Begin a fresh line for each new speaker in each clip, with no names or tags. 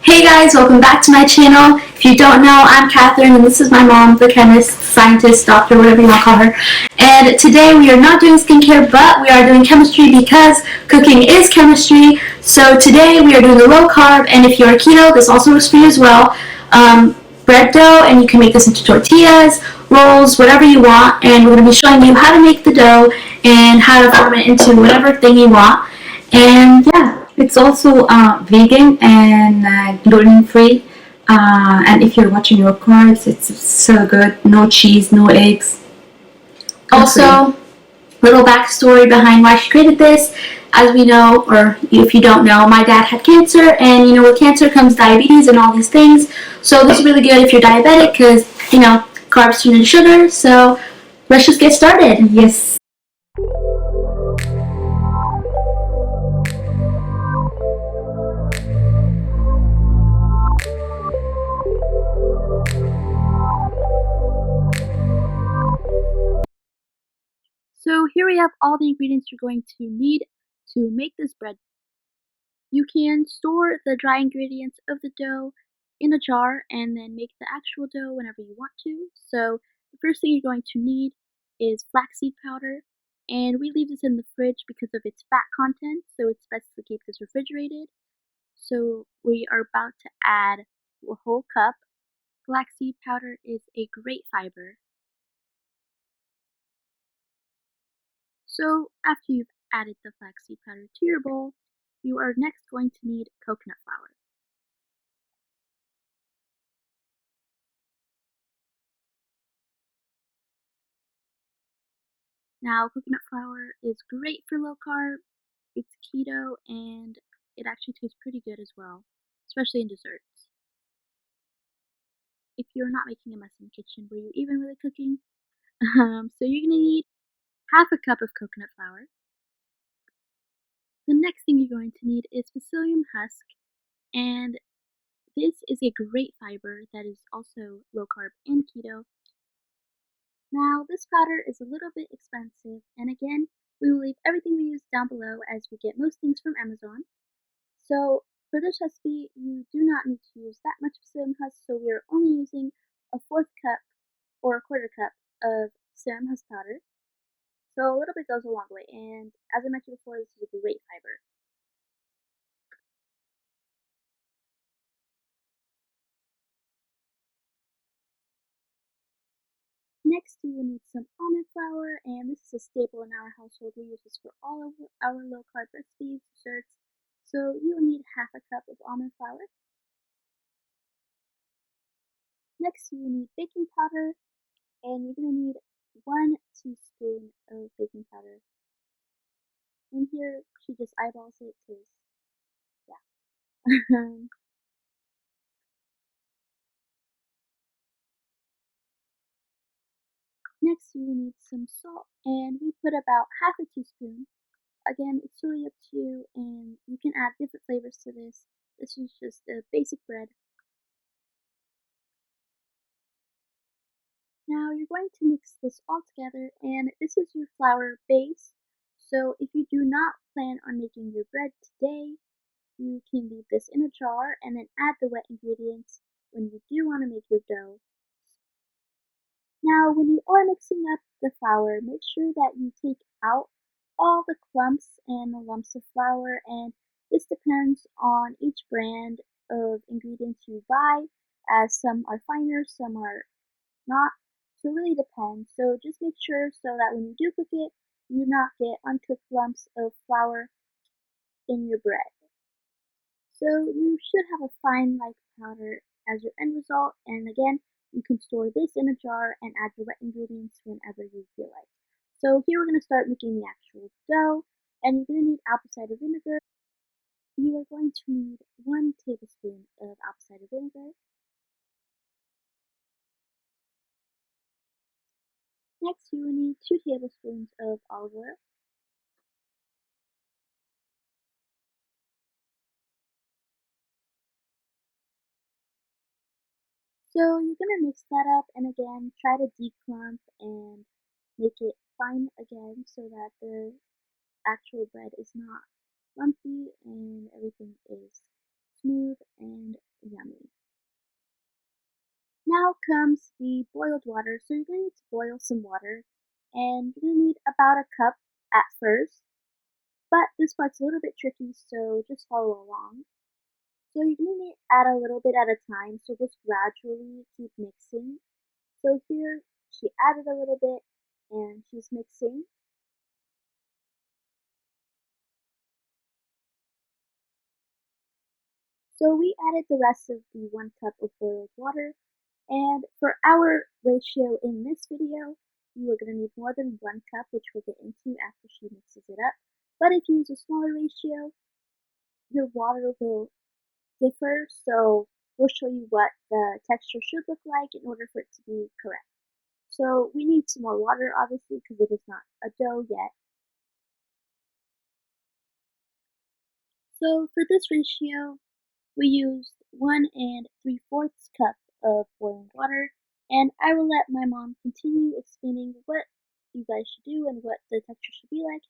Hey guys, welcome back to my channel. If you don't know, I'm Catherine and this is my mom, the chemist, scientist, doctor, whatever you want to call her. And today we are not doing skincare, but we are doing chemistry because cooking is chemistry. So today we are doing the low carb, and if you are keto, this also works for you as well. Bread dough, and you can make this into tortillas, rolls, whatever you want. And we're going to be showing you how to make the dough and how to form it into whatever thing you want. And yeah.
It's also vegan and gluten-free. And if you're watching your carbs, it's so good. No cheese, no eggs.
Also, little backstory behind why she created this. As we know, or if you don't know, my dad had cancer, and with cancer comes diabetes and all these things. So this is really good if you're diabetic because carbs turn into sugar. So let's just get started.
Yes.
So here we have all the ingredients you're going to need to make this bread. You can store the dry ingredients of the dough in a jar and then make the actual dough whenever you want to. So the first thing you're going to need is flaxseed powder, and we leave this in the fridge because of its fat content, so it's best to keep this refrigerated. So we are about to add a whole cup. Flaxseed powder is a great fiber. So after you've added the flaxseed powder to your bowl, you are next going to need coconut flour. Now, coconut flour is great for low carb, it's keto, and it actually tastes pretty good as well, especially in desserts. If you're not making a mess in the kitchen, were you even really cooking? So you're going to need half a cup of coconut flour. The next thing you're going to need is psyllium husk, and this is a great fiber that is also low carb and keto. Now, this powder is a little bit expensive, and again, we will leave everything we use down below as we get most things from Amazon. So for this recipe, you do not need to use that much psyllium husk, so we are only using a fourth cup or a quarter cup of psyllium husk powder. So a little bit goes a long way, and as I mentioned before, this is a great fiber. Next, you will need some almond flour, and this is a staple in our household. We use this for all of our low-carb recipes, desserts. So you will need half a cup of almond flour. Next, you will need baking powder, and you're going to need 1 teaspoon of baking powder. And here, she just eyeballs it because, yeah. Next, you will need some salt, and we put about half a teaspoon. Again, it's really up to you, and you can add different flavors to this. This is just a basic bread. Now you're going to mix this all together, and this is your flour base. So if you do not plan on making your bread today, you can leave this in a jar and then add the wet ingredients when you do want to make your dough. Now when you are mixing up the flour, make sure that you take out all the clumps and the lumps of flour, and this depends on each brand of ingredients you buy, as some are finer, some are not. So it really depends. So just make sure so that when you do cook it, you do not get uncooked lumps of flour in your bread. So you should have a fine like powder as your end result, and again, you can store this in a jar and add your wet ingredients whenever you feel like. So here we're going to start making the actual dough, and you're going to need apple cider vinegar. You are going to need 1 tablespoon of apple cider vinegar. Next, you will need 2 tablespoons of olive oil. So you're going to mix that up, and again, try to declump and make it fine again so that the actual bread is not lumpy and everything is smooth and yummy. Now comes the boiled water. So you're going to need to boil some water, and you're going to need about a cup at first. But this part's a little bit tricky, so just follow along. So you're going to need to add a little bit at a time, so just gradually keep mixing. So here she added a little bit and she's mixing. So we added the rest of the 1 cup of boiled water, and for our ratio in this video, you are going to need more than 1 cup, which we'll get into after she mixes it up. But if you use a smaller ratio, your water will differ, so we'll show you what the texture should look like in order for it to be correct. So we need some more water, obviously, because it is not a dough yet. So for this ratio, we used 1 3/4 cup of boiling water, and I will let my mom continue explaining what you guys should do and what the texture should be like.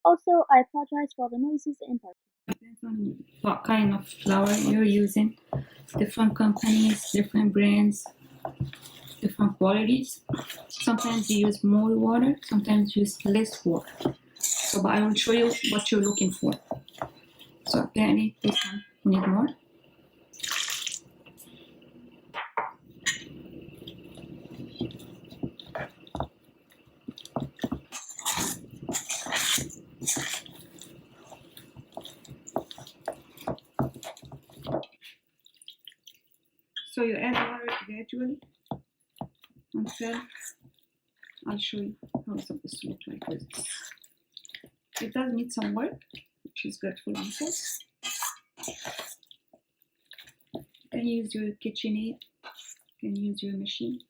Also, I apologize for all the noises and barking.
Depends on what kind of flour you're using. Different companies, different brands, different qualities. Sometimes you use more water, sometimes you use less water. So, but I will show you what you're looking for. So apparently this one you need more. So you add water gradually until I'll show you how it's supposed to look like with this. It does need some work, which is good for muscles. You can use your KitchenAid, you can use your machine.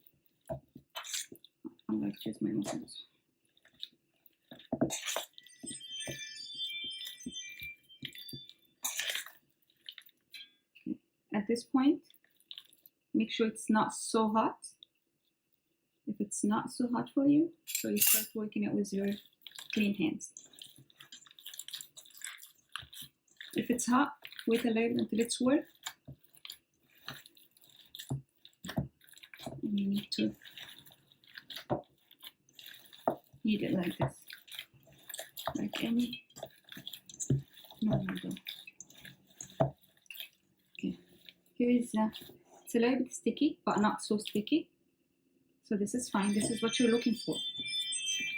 I like to use my muscles. At this point, make sure it's not so hot. If it's not so hot for you, so you start working it with your clean hands. If it's hot, wait a little until it's warm. And you need to knead it like this, like any normal dough. Okay, here is it's a little bit sticky, but not so sticky. So this is fine. This is what you're looking for.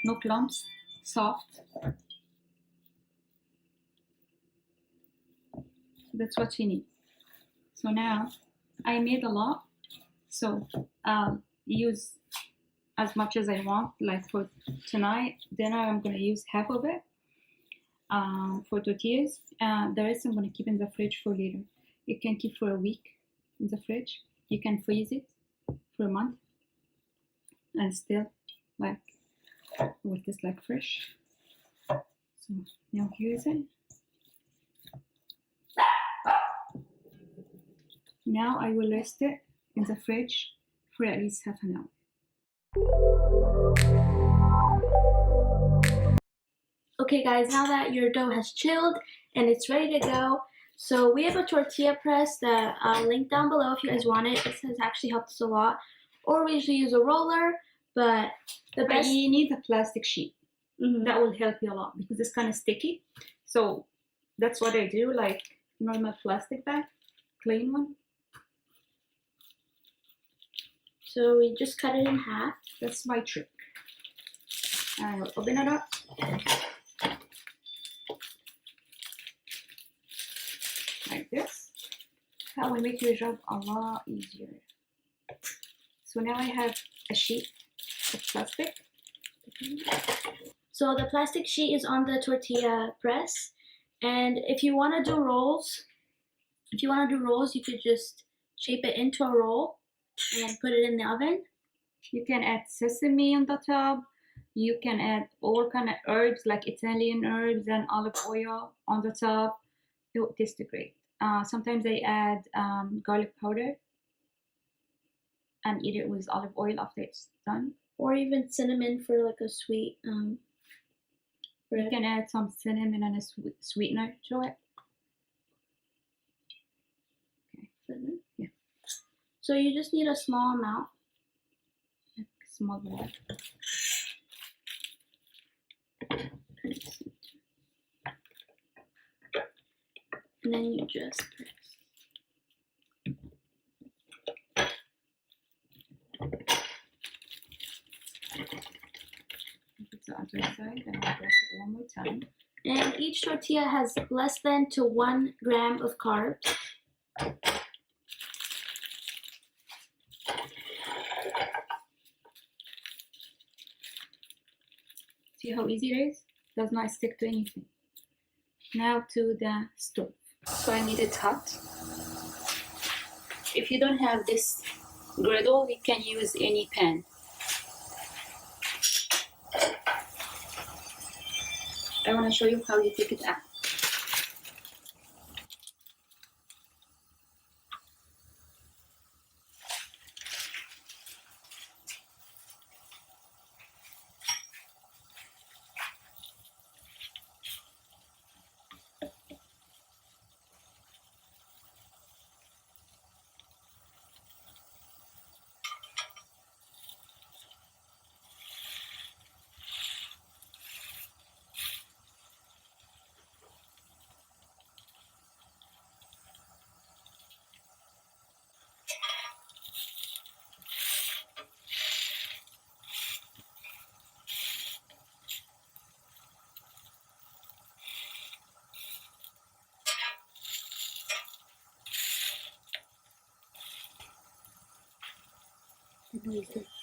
No clumps, soft. That's what you need. So now I made a lot, so use as much as I want. Like for tonight dinner, I'm gonna use half of it for tortillas. The rest I'm gonna keep in the fridge for later. You can keep for a week in the fridge. You can freeze it for a month and still like with this like fresh. So now here is it. Now I will rest it in the fridge for at least half an hour.
Okay guys, now that your dough has chilled and it's ready to go, so we have a tortilla press that I'll link down below if you guys want it. This has actually helped us a lot. Or we usually use a roller, but
you need a plastic sheet. That will help you a lot because it's kind of sticky. So that's what I do, like normal plastic bag, clean one.
So we just cut it in half.
That's my trick. I'll open it up. Like this. That will make your job a lot easier. So now I have a sheet of plastic.
So the plastic sheet is on the tortilla press, and if you want to do rolls, you could just shape it into a roll and put it in the oven.
You can add sesame on the top. You can add all kind of herbs like Italian herbs and olive oil on the top. It will taste great. Sometimes I add garlic powder and eat it with olive oil after it's done.
Or even cinnamon for like a sweet.
You can add some cinnamon and a sweetener to it.
So you just need a small amount.
Small one.
And then you just press.
It's the other side, and I'll press it one more time.
And each tortilla has less than to 1 gram of carbs.
See how easy it is? Does not stick to anything. Now to the stove. So I need it hot. If you don't have this griddle, you can use any pan. I want to show you how you take it out.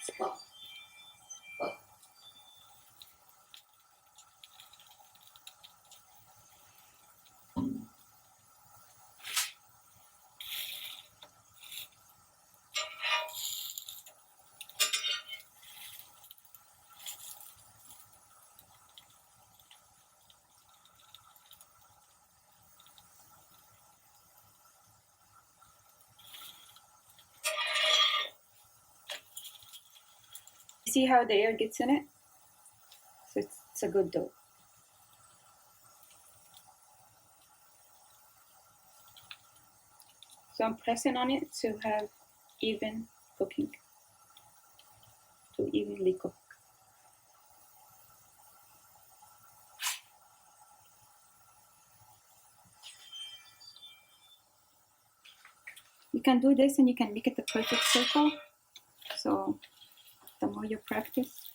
Spot. See how the air gets in it? So it's a good dough. So I'm pressing on it to have even cooking, to evenly cook. You can do this and you can make it a perfect circle. So the more you practice,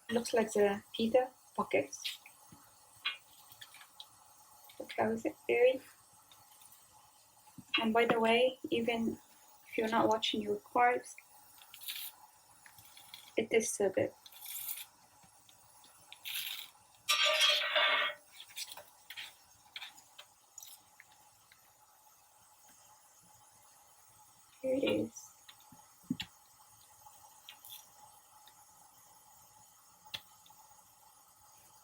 it looks like the pita pockets. Look how is it very. And by the way, even if you're not watching your carbs, it is so good. Here it is.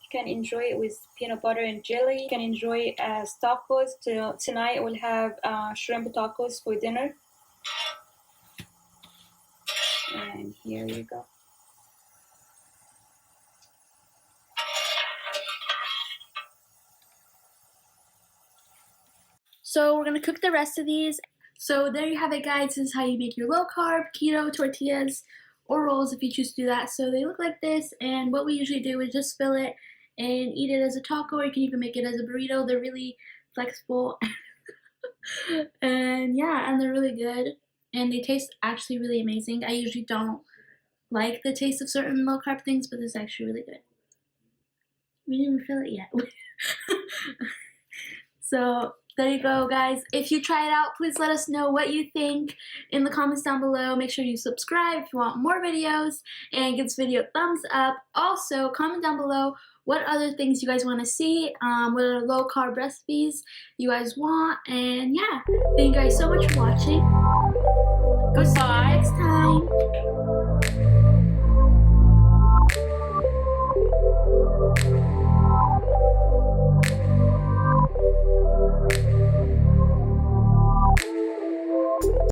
You can enjoy it with peanut butter and jelly. You can enjoy it as tacos. Tonight we'll have shrimp tacos for dinner. And here you go.
So we're gonna cook the rest of these. So there you have it, guys. This is how you make your low carb keto tortillas or rolls if you choose to do that. So they look like this, and what we usually do is just fill it and eat it as a taco, or you can even make it as a burrito. They're really flexible and yeah, and they're really good, and they taste actually really amazing. I usually don't like the taste of certain low carb things, but this is actually really good. We didn't even fill it yet. So there you go, guys. If you try it out, please let us know what you think in the comments down below. Make sure you subscribe if you want more videos, and give this video a thumbs up. Also, comment down below what other things you guys want to see, what other low carb recipes you guys want, and yeah, thank you guys so much for watching. Go see you next time.